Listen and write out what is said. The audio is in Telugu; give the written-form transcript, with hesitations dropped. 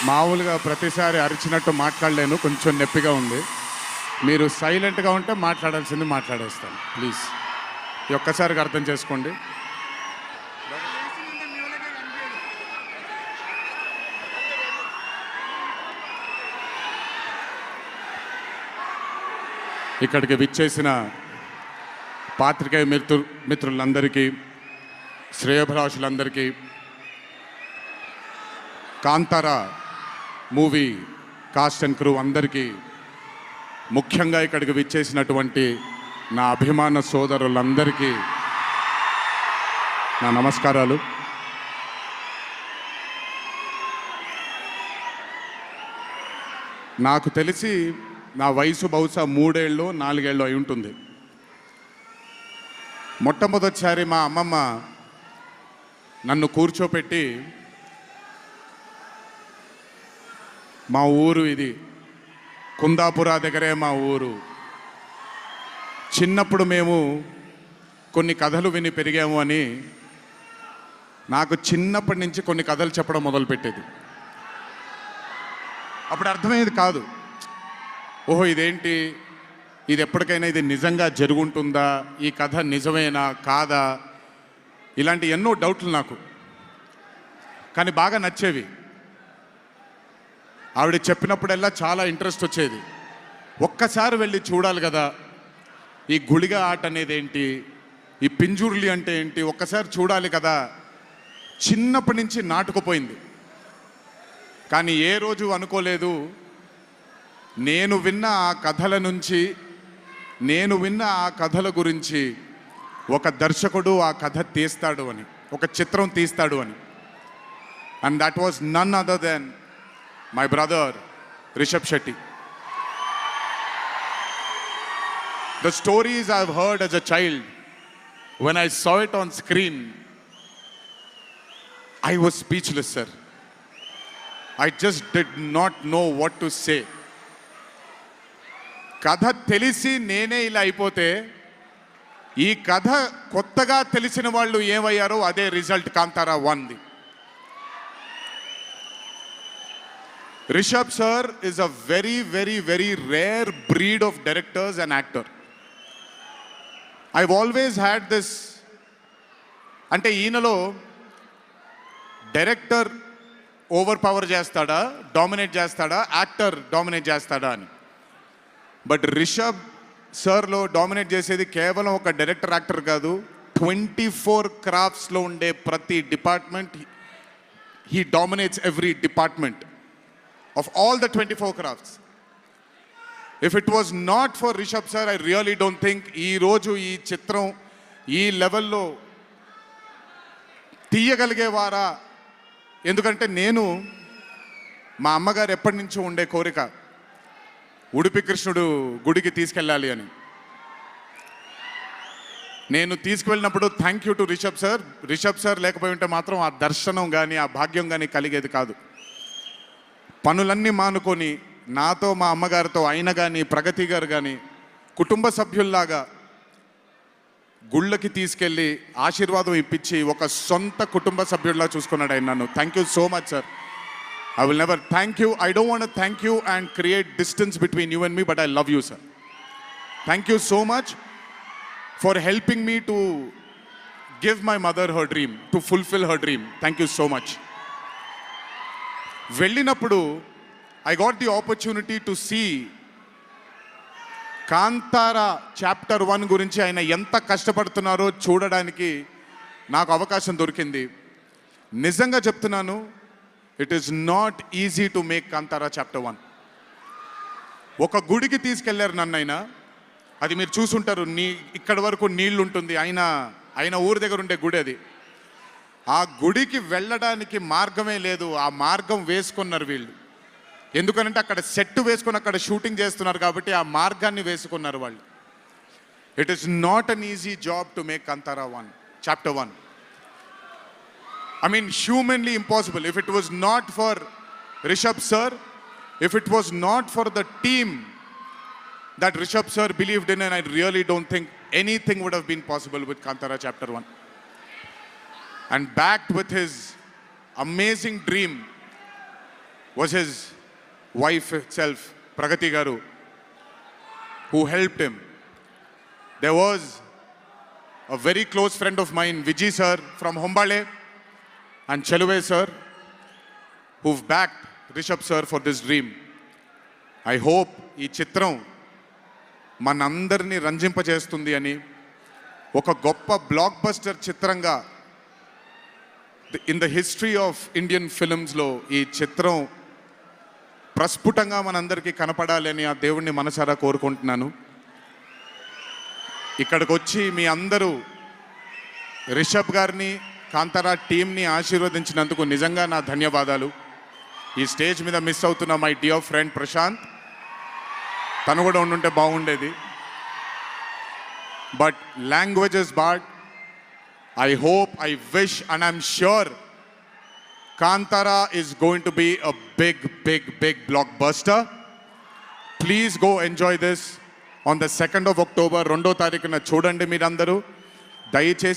మామూలుగా ప్రతిసారి అరిచినట్టు మాట్లాడలేను, కొంచెం నొప్పిగా ఉంది. మీరు సైలెంట్గా ఉంటే మాట్లాడాల్సింది మాట్లాడేస్తాను ప్లీజ్. ఈ ఒక్కసారికి అర్థం చేసుకోండి. ఇక్కడికి విచ్చేసిన పాత్రికేయ మిత్రులందరికీ, శ్రేయోభిలాషులందరికీ, Kantara movie cast and crew అందరికీ, ముఖ్యంగా ఇక్కడికి విచ్చేసినటువంటి నా అభిమాన సోదరులందరికీ నా నమస్కారాలు. నాకు తెలిసి నా వయసు బహుశా 3 ఏళ్ళు 4 ఏళ్ళు అయి ఉంటుంది. మొట్టమొదటిసారి మా అమ్మమ్మ నన్ను కూర్చోపెట్టి, మా ఊరు ఇది, కుందాపుర దగ్గరే మా ఊరు, చిన్నప్పుడు మేము కొన్ని కథలు విని పెరిగాము అని నాకు చిన్నప్పటి నుంచి కొన్ని కథలు చెప్పడం మొదలుపెట్టేది. అప్పుడు అర్థమయ్యేది కాదు, ఓహో ఇదేంటి, ఇది ఎప్పటికైనా ఇది నిజంగా జరుగుంటుందా, ఈ కథ నిజమేనా కాదా, ఇలాంటి ఎన్నో డౌట్లు నాకు. కానీ బాగా నచ్చేవి. ఆవిడ చెప్పినప్పుడల్లా చాలా ఇంట్రెస్ట్ వచ్చేది. ఒక్కసారి వెళ్ళి చూడాలి కదా, ఈ గుళిగ ఆట అనేది ఏంటి, ఈ పింజుర్లి అంటే ఏంటి, ఒక్కసారి చూడాలి కదా. చిన్నప్పటి నుంచి నాటుకుపోయింది. కానీ ఏ రోజు అనుకోలేదు నేను విన్న ఆ కథల నుంచి, నేను విన్న ఆ కథల గురించి ఒక దర్శకుడు ఆ కథ తీస్తాడు అని, ఒక చిత్రం తీస్తాడు అని. And that was none other than my brother Rishabh Shetty. The stories I've heard as a child, when I saw it on screen, I was speechless, sir. I just did not know what to say. కథ తెలిసి నేనే ఇలా అయిపోతే, ఈ కథ కొత్తగా తెలిసిన వాళ్ళు ఏమయ్యారో అదే రిజల్ట్ కాంతారా 1ది. Rishabh sir is a very, very, very rare breed of directors and actor. I've always had this, అంటే ఈయనలో డైరెక్టర్ ఓవర్ పవర్ చేస్తాడా, డామినేట్ చేస్తాడా, యాక్టర్ డామినేట్ చేస్తాడా అని. బట్ రిషబ్ సార్లో డామినేట్ చేసేది కేవలం ఒక డైరెక్టర్ యాక్టర్ కాదు, 24 క్రాఫ్ట్స్లో ఉండే ప్రతి department, he dominates every department of all the 24 crafts. If it was not for Rishabh sir, I really don't think ee roju ee chitram ee level lo తీయగలిగేవారా. ఎందుకంటే నేను మా అమ్మగారు ఎప్పటి నుంచో ఉండే కోరిక ఉడిపి కృష్ణుడు గుడికి తీసుకెళ్ళాలి అని. నేను తీసుకువెళ్ళినప్పుడు thank you to Rishabh sir. Rishabh sir లేకపోయి ఉంటే మాత్రం ఆ దర్శనం కానీ ఆ భాగ్యం కానీ కలిగేది కాదు. పనులన్నీ మానుకొని నాతో మా అమ్మగారితో ఆయన కానీ ప్రగతి గారు కానీ కుటుంబ సభ్యుల్లాగా గుళ్ళకి తీసుకెళ్ళి ఆశీర్వాదం ఇప్పించి ఒక సొంత కుటుంబ సభ్యుల్లా చూసుకున్నాడు ఆయన నన్ను. Thank you so much sir. I will never thank you, I don't want thank you and create distance between you and me, but I love you sir. Thank you so much for helping me to give my mother her dream, to fulfil her dream. Thank you so much. వెళ్ళినప్పుడు I got the opportunity to see Kantara chapter 1 గురించి ఆయన ఎంత కష్టపడుతున్నారో చూడడానికి నాకు అవకాశం దొరికింది. నిజంగా చెప్తున్నాను, it is not easy to make Kantara chapter 1. ఒక గుడికి తీసుకెళ్లారు నన్నైనా, అది మీరు చూసుంటారు, ఇక్కడి వరకు నీళ్లు ఉంటుంది, ఆయన ఊరి దగ్గర ఉండే గుడి అది. ఆ గుడికి వెళ్ళడానికి మార్గమే లేదు, ఆ మార్గం వేసుకున్నారు వీళ్ళు. ఎందుకనంటే అక్కడ సెట్ వేసుకొని అక్కడ షూటింగ్ చేస్తున్నారు కాబట్టి ఆ మార్గాన్ని వేసుకున్నారు వాళ్ళు. It is not an easy job to make Kantara 1 chapter 1. I mean, humanly impossible. If it was not for Rishabh sir, if it was not for the team that Rishabh sir believed in, and I really don't think anything would have been possible with Kantara chapter 1. And backed with his amazing dream, was his wife itself, Pragati Garu, who helped him. There was a very close friend of mine, Vijay sir from Hombale, and Cheluve sir, who've backed Rishabh sir for this dream. I hope ఈ చిత్రం మనందరినీ రంజింపజేస్తుంది అని, ఒక గొప్ప బ్లాక్ బస్టర్ చిత్రంగా in the history of Indian ఫిల్మ్స్లో ఈ చిత్రం ప్రస్ఫుటంగా మనందరికీ కనపడాలి అని ఆ దేవుణ్ణి మనసారా కోరుకుంటున్నాను. ఇక్కడికి వచ్చి మీ అందరూ రిషబ్ గారిని, కాంతారా టీంని ఆశీర్వదించినందుకు నిజంగా నా ధన్యవాదాలు. ఈ స్టేజ్ మీద మిస్ అవుతున్న మై డియర్ ఫ్రెండ్ ప్రశాంత్, తను కూడా ఉండుంటే బాగుండేది. But language is bad. I hope, I wish, and I'm sure Kantara is going to be a big, big, big blockbuster. Please go enjoy this on the 2nd of October. 2వ తారీఖున చూడండి మీరందరూ. దయచేసి